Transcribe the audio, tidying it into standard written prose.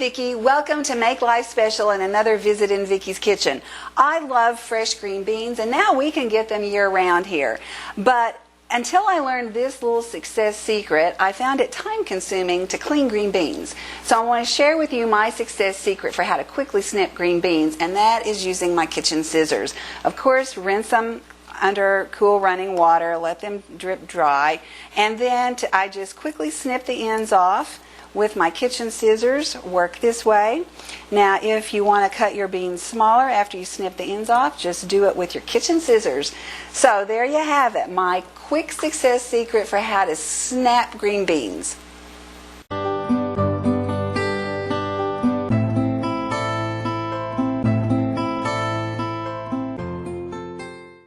Vicki. Welcome to Make Life Special and another visit in Vicki's kitchen. I love fresh green beans, and now we can get them year-round here. But until I learned this little success secret, I found it time-consuming to clean green beans. So I want to share with you my success secret for how to quickly snip green beans, and that is using my kitchen scissors. Of course, rinse them under cool running water, let them drip dry, and then I just quickly snip the ends off with my kitchen scissors. Work this way. Now, if you want to cut your beans smaller after you snip the ends off, just do it with your kitchen scissors. So there you have it, my quick success secret for how to snap green beans.